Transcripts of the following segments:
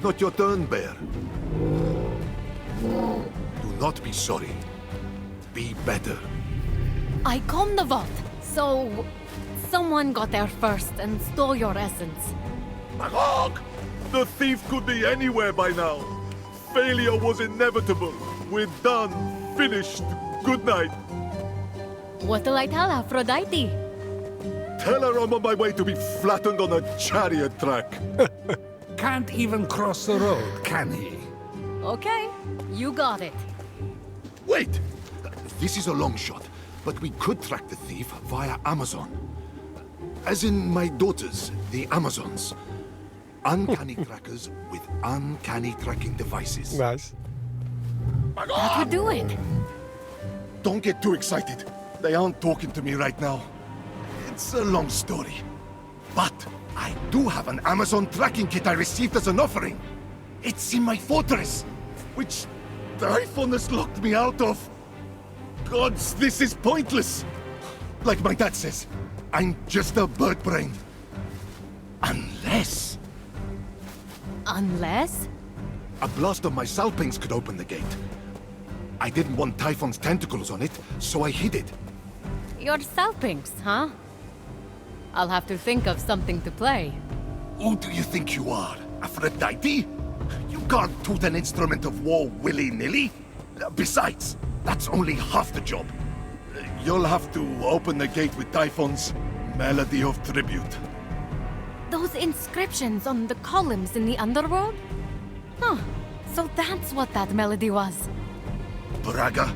It's not your turn, Bear. Do not be sorry. Be better. I combed the vault, so someone got there first and stole your essence. Magog! The thief could be anywhere by now. Failure was inevitable. We're done. Finished. Good night. What'll I tell Aphrodite? Tell her I'm on my way to be flattened on a chariot track. Can't even cross the road, can he? Okay, you got it. Wait! This is a long shot, but we could track the thief via Amazon. As in my daughters, the Amazons. Uncanny trackers with uncanny tracking devices. Nice. That would do it. Don't get too excited. They aren't talking to me right now. It's a long story. But I do have an Amazon tracking kit I received as an offering. It's in my fortress, which Typhonus locked me out of. Gods, this is pointless. Like my dad says, I'm just a bird brain. Unless... Unless? a blast of my salpings could open the gate. I didn't want Typhon's tentacles on it, so I hid it. Your salpings, huh? I'll have to think of something to play. Who do you think you are, Aphrodite? You can't toot an instrument of war willy-nilly. Besides, that's only half the job. You'll have to open the gate with Typhon's Melody of Tribute. Those inscriptions on the columns in the underworld? Huh, so that's what that melody was. Braga,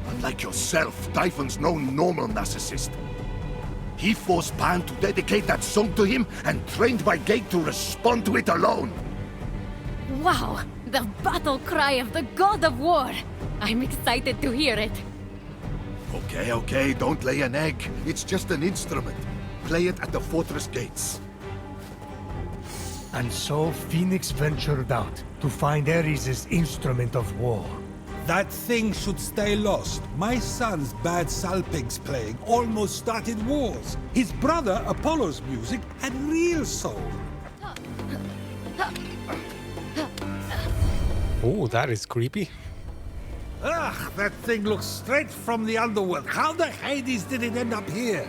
unlike yourself, Typhon's no normal narcissist. He forced Pan to dedicate that song to him and trained my gate to respond to it alone. Wow, the battle cry of the god of war. I'm excited to hear it. Okay, don't lay an egg. It's just an instrument. Play it at the fortress gates. And so Phoenix ventured out to find Ares' instrument of war. That thing should stay lost. My son's bad salpings playing almost started wars. His brother, Apollo's music, had real soul. Oh, that is creepy. Ugh, that thing looks straight from the underworld. How the Hades did it end up here?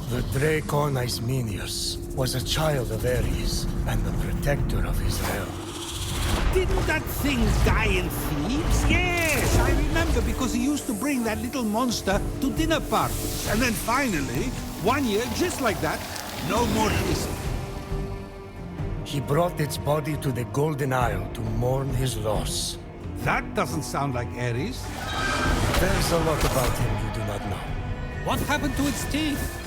The Dracon Ismenius was a child of Ares and the protector of his realm. Didn't that thing die in Thebes? Yes, I remember, because he used to bring that little monster to dinner parties. And then finally, one year, just like that, no more hissing. He brought its body to the Golden Isle to mourn his loss. That doesn't sound like Ares. There's a lot about him you do not know. What happened to its teeth?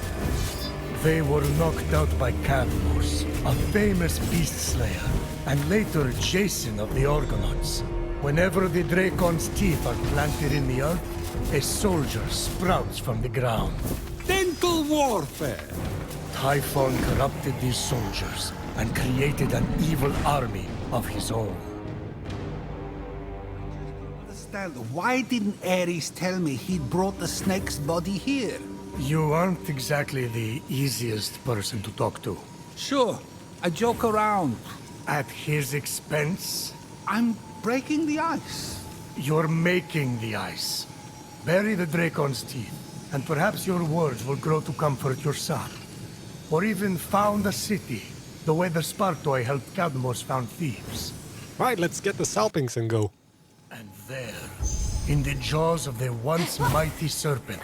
They were knocked out by Cadmus, a famous beast slayer, and later Jason of the Argonauts. Whenever the Dracon's teeth are planted in the earth, a soldier sprouts from the ground. Dental warfare! Typhon corrupted these soldiers and created an evil army of his own. Why didn't Ares tell me he'd brought the snake's body here? You aren't exactly the easiest person to talk to. Sure, I joke around. At his expense? I'm breaking the ice. You're making the ice. Bury the Dracon's teeth, and perhaps your words will grow to comfort your son. Or even found a city, the way the Spartoi helped Cadmus found Thebes. Right, let's get the salpings and go. And there, in the jaws of the once mighty serpent,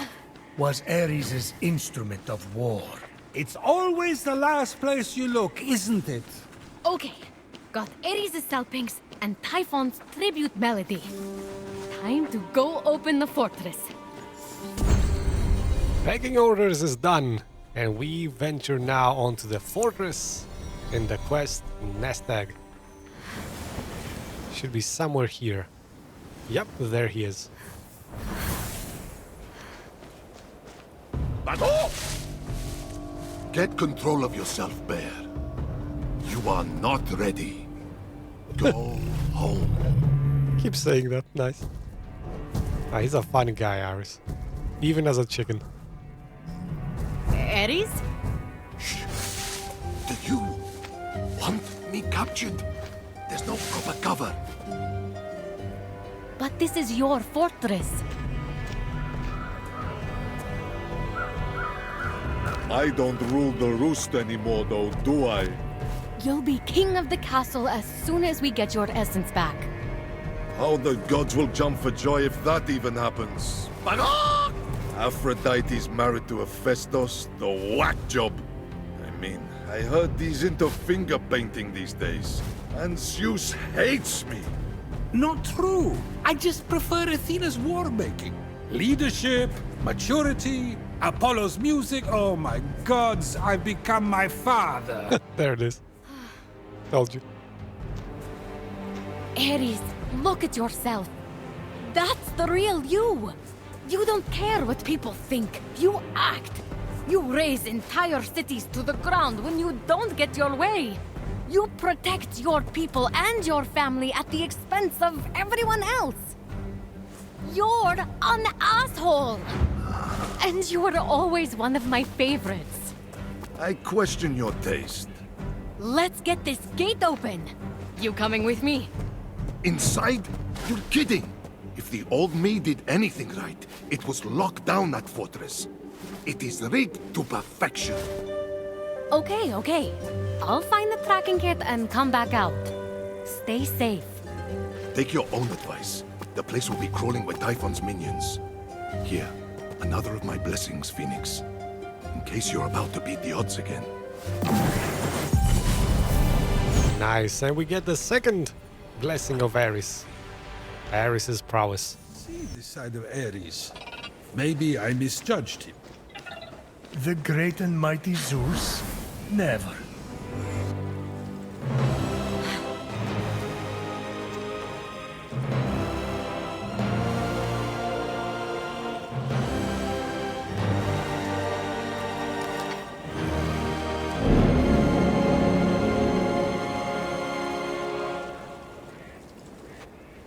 was Ares' instrument of war. It's always the last place you look, isn't it? Okay, got Ares' salpings and Typhon's tribute melody. Time to go open the fortress. Packing orders is done, and we venture now onto the fortress in the quest nest egg. Should be somewhere here. Yep, there he is. Back off! Get control of yourself, Bear. You are not ready. Go home. Keep saying that, nice. Ah, he's a funny guy, Ares. Even as a chicken. Ares? Do you want me captured. There's no proper cover. But this is your fortress. I don't rule the roost anymore, though, do I? You'll be king of the castle as soon as we get your essence back. How the gods will jump for joy if that even happens. But Aphrodite's married to Hephaistos, the whack job. I mean, I heard he's into finger painting these days. And Zeus hates me. Not true. I just prefer Athena's war making. Leadership, maturity, Apollo's music. Oh my gods, I've become my father. There it is. Told you. Ares, look at yourself. That's the real you. You don't care what people think. You act. You raise entire cities to the ground when you don't get your way. You protect your people and your family at the expense of everyone else. You're an asshole. And you are always one of my favorites. I question your taste. Let's get this gate open. You coming with me? Inside? You're kidding. If the old me did anything right, it was lock down that fortress. It is rigged to perfection. Okay. I'll find the tracking kit and come back out. Stay safe. Take your own advice. The place will be crawling with Typhon's minions. Here, another of my blessings, Phoenix. In case you're about to beat the odds again. Nice, and we get the second blessing of Ares. Ares' prowess. See this side of Ares. Maybe I misjudged him. The great and mighty Zeus? Never.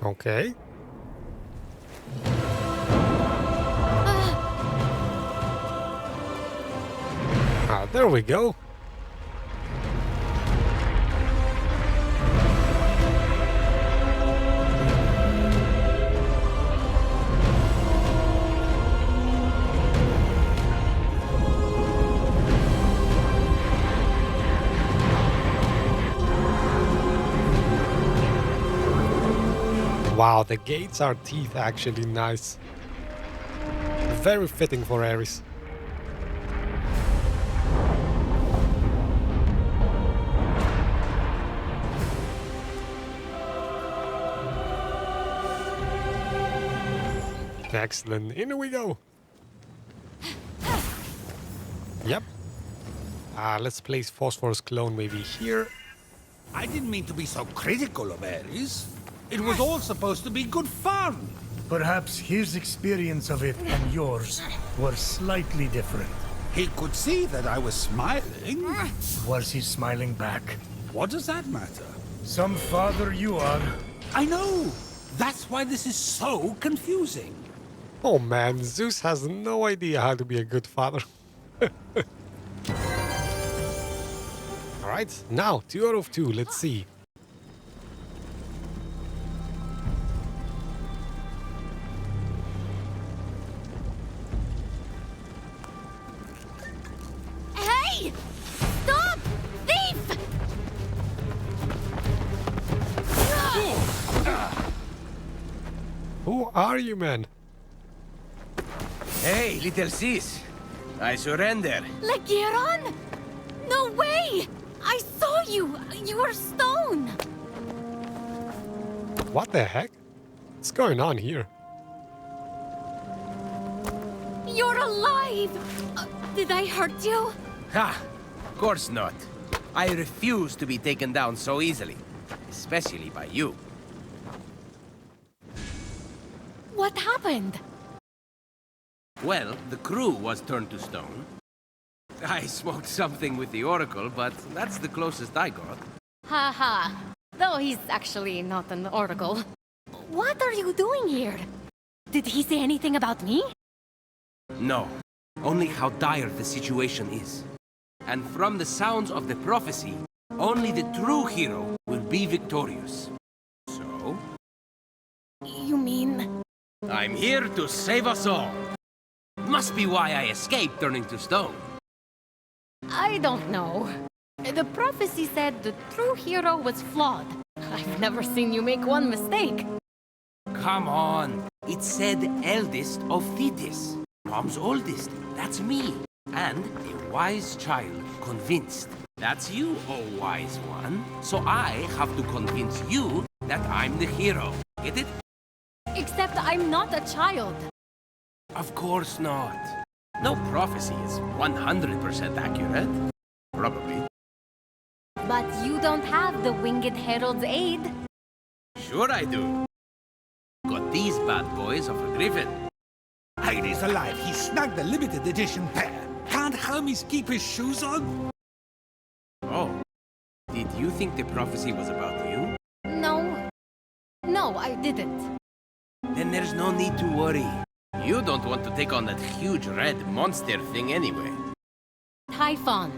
Okay. There we go. Wow, the gates are teeth actually nice. Very fitting for Ares. Excellent, in we go. Yep. Let's place Phosphor's clone maybe here. I didn't mean to be so critical of Ares. It was all supposed to be good fun. Perhaps his experience of it and yours were slightly different. He could see that I was smiling. Was he smiling back? What does that matter? Some father you are. I know. That's why this is so confusing. Oh man, Zeus has no idea how to be a good father. Alright, now 2 out of 2, let's see. Hey! Stop! Thief! Who are you, man? Hey, little sis. I surrender. Ligyron? No way! I saw you! You were stone! What the heck? What's going on here? You're alive! Did I hurt you? Ha! Of course not. I refuse to be taken down so easily. Especially by you. What happened? Well, the crew was turned to stone. I smoked something with the Oracle, but that's the closest I got. Haha. Though he's actually not an oracle. What are you doing here? Did he say anything about me? No. Only how dire the situation is. And from the sounds of the prophecy, Only the true hero will be victorious. So, You mean... I'm here to save us all. Must be why I escaped turning to stone. I don't know. The prophecy said the true hero was flawed. I've never seen you make one mistake. Come on. It said eldest of Thetis. Mom's oldest. That's me. And a wise child convinced. That's you, oh wise one. So I have to convince you that I'm the hero. Get it? Except I'm not a child. Of course not. No prophecy is 100% accurate. Probably. But you don't have the Winged Herald's aid. Sure I do. Got these bad boys of a griffin. Hades alive, he snagged the limited edition pair. Can't Hermes keep his shoes on? Oh. Did you think the prophecy was about you? No. No, I didn't. Then there's no need to worry. You don't want to take on that huge red monster thing anyway. Typhon.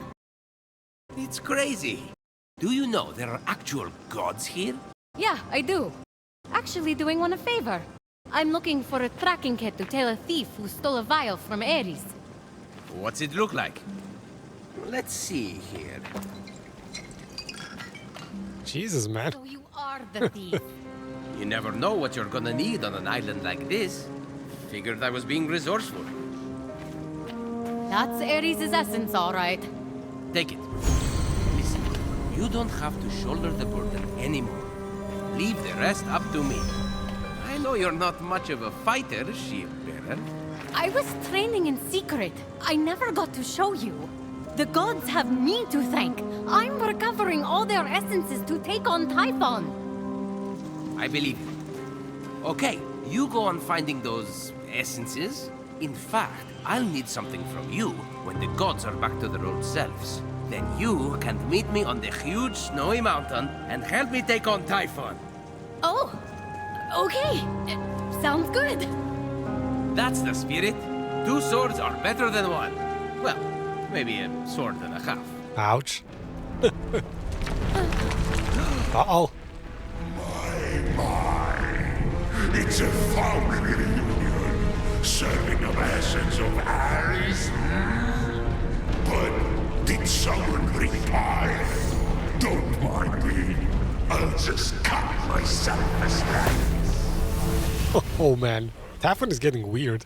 It's crazy. Do you know there are actual gods here? Yeah, I do. Actually doing one a favor. I'm looking for a tracking kit to tail a thief who stole a vial from Ares. What's it look like? Let's see here. Jesus, man. So you are the thief. You never know what you're gonna need on an island like this. Figured I was being resourceful. That's Ares' essence, all right. Take it. Listen, you don't have to shoulder the burden anymore. Leave the rest up to me. I know you're not much of a fighter, ship-bearer. I was training in secret. I never got to show you. The gods have me to thank. I'm recovering all their essences to take on Typhon. I believe you. Okay, you go on finding those essences. In fact, I'll need something from you when the gods are back to their old selves. Then you can meet me on the huge snowy mountain and help me take on Typhon. Oh, okay. Sounds good. That's the spirit. Two swords are better than one. Well, maybe a sword and a half. Ouch. Uh-oh. It's a family reunion, serving of essence of Ares. But did someone reply? Don't mind me. I'll just cut myself a slice. Oh man, Typhon is getting weird.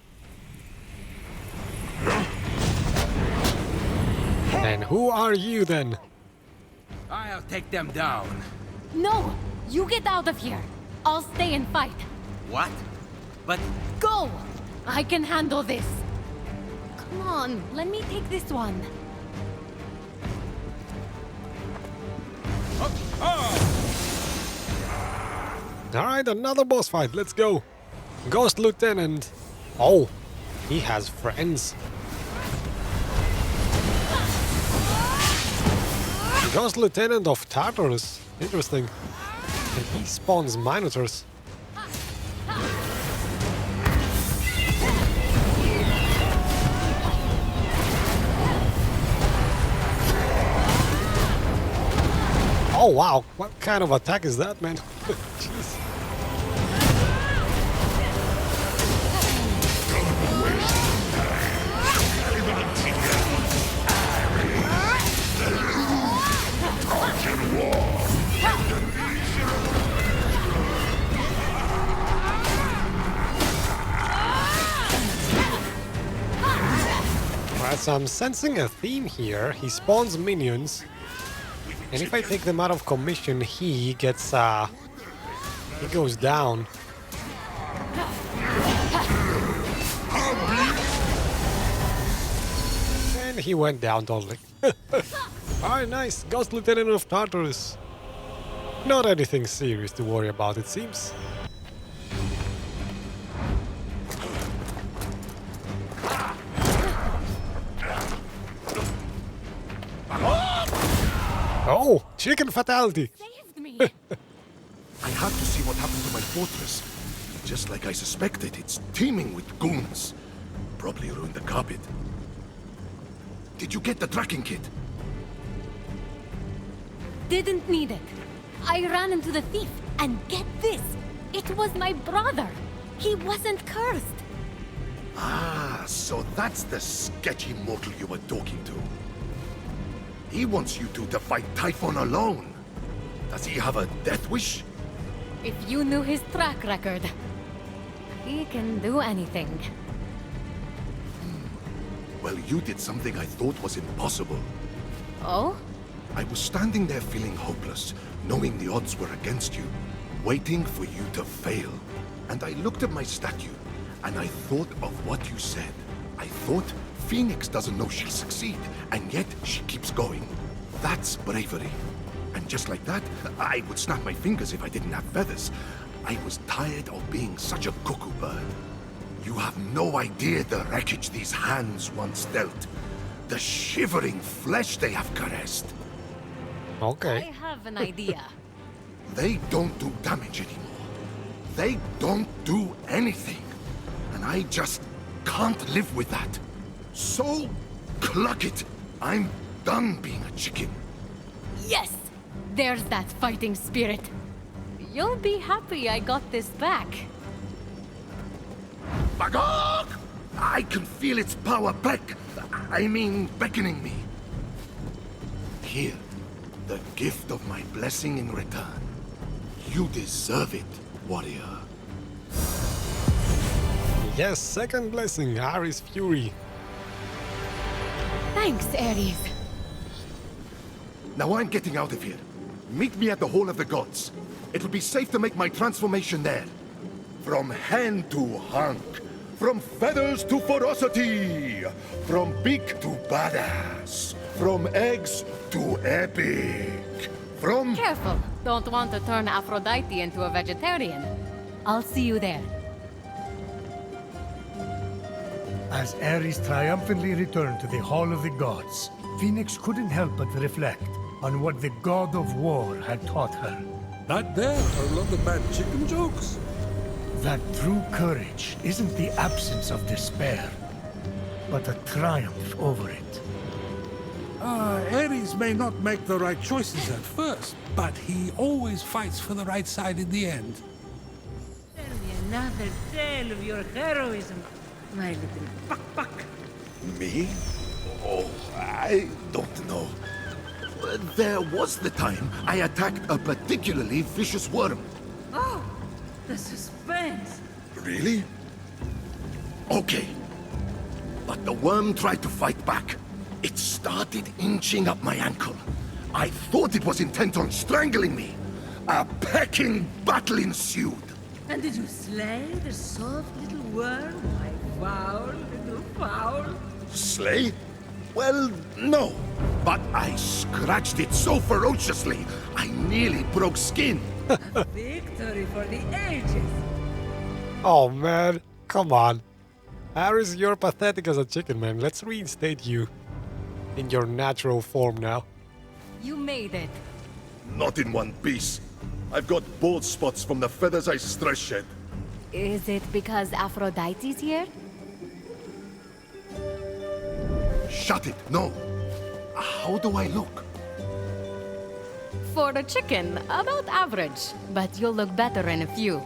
And who are you then? I'll take them down. No, you get out of here. I'll stay and fight. What? But Go! I can handle this. Come on, let me take this one. Alright, another boss fight, let's go. Ghost Lieutenant. Oh, he has friends. Ghost Lieutenant of Tartarus. Interesting. And he spawns Minotaurs. Oh wow, what kind of attack is that, man? Jeez. Alright, so I'm sensing a theme here. He spawns minions. And if I take them out of commission, he gets, he goes down. And he went down totally. Alright, nice. Ghost Lieutenant of Tartarus. Not anything serious to worry about, it seems. Oh, chicken fatality. Saved me. I had to see what happened to my fortress. Just like I suspected, it's teeming with goons. Probably ruined the carpet. Did you get the tracking kit? didn't need it. I ran into the thief, and get this! It was my brother! He wasn't cursed! Ah, so that's the sketchy mortal you were talking to. He wants you two to fight Typhon alone. Does he have a death wish? If you knew his track record, he can do anything. Well, you did something I thought was impossible. Oh? I was standing there feeling hopeless, knowing the odds were against you, waiting for you to fail. And I looked at my statue, and I thought of what you said. I thought Phoenix doesn't know she'll succeed, and yet she keeps going. That's bravery. And just like that, I would snap my fingers if I didn't have feathers. I was tired of being such a cuckoo bird. You have no idea the wreckage these hands once dealt. The shivering flesh they have caressed. Okay. I have an idea. They don't do damage anymore. They don't do anything. And I just can't live with that. So, cluck it. I'm done being a chicken. Yes! There's that fighting spirit. You'll be happy I got this back. Bagog! I can feel its power beckoning me. Here, the gift of my blessing in return. You deserve it, warrior. Yes, second blessing, Ares Fury. Thanks, Ares. Now I'm getting out of here. Meet me at the Hall of the Gods. It will be safe to make my transformation there. From hen to hunk. From feathers to ferocity. From beak to badass. From eggs to epic. From... Careful. Don't want to turn Aphrodite into a vegetarian. I'll see you there. As Ares triumphantly returned to the Hall of the Gods, Phoenix couldn't help but reflect on what the god of war had taught her. That there are a lot of bad chicken jokes. That true courage isn't the absence of despair, but a triumph over it. Ares may not make the right choices at first, but he always fights for the right side in the end. Tell me another tale of your heroism, my little buck. Me? Oh, I don't know. There was the time I attacked a particularly vicious worm. Oh, the suspense. Really? Okay. But the worm tried to fight back. It started inching up my ankle. I thought it was intent on strangling me. A pecking battle ensued. And did you slay the soft little worm, my foul little fowl? Slay? Well, no. But I scratched it so ferociously, I nearly broke skin. A victory for the ages. Oh man, come on. Ares, you're pathetic as a chicken, man. Let's reinstate you in your natural form now. You made it. Not in one piece. I've got bald spots from the feathers I stress shed. Is it because Aphrodite's here? Shut it, no. How do I look? For a chicken, about average. But you'll look better in a few.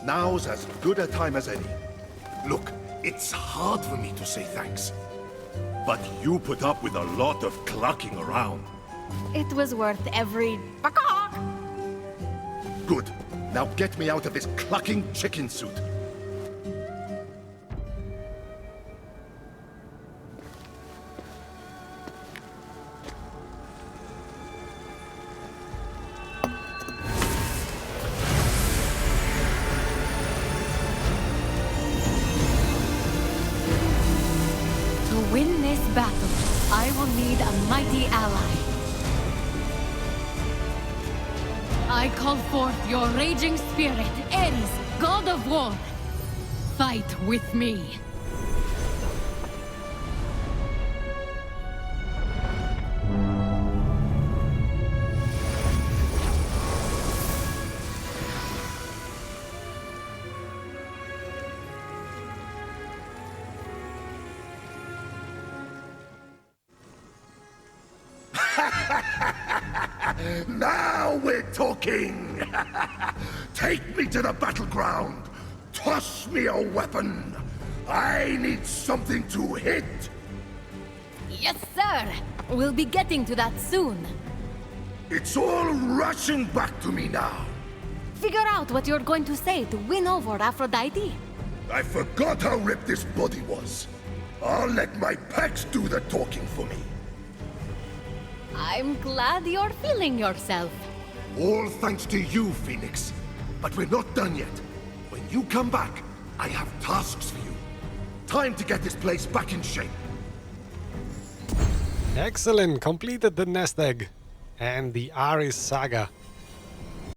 Now's as good a time as any. Look, it's hard for me to say thanks. But you put up with a lot of clucking around. It was worth every... Good. Now get me out of this clucking chicken suit. To win this battle, I will need a mighty ally. I call forth your raging spirit, Ares, god of war. Fight with me. Now we're talking! Take me to the battleground! Toss me a weapon! I need something to hit! Yes, sir! We'll be getting to that soon. It's all rushing back to me now! Figure out what you're going to say to win over Aphrodite. I forgot how ripped this body was. I'll let my pecs do the talking for me. I'm glad you're feeling yourself. All thanks to you, Phoenix. But we're not done yet. When you come back, I have tasks for you. Time to get this place back in shape. Excellent, completed the nest egg and the Ares saga.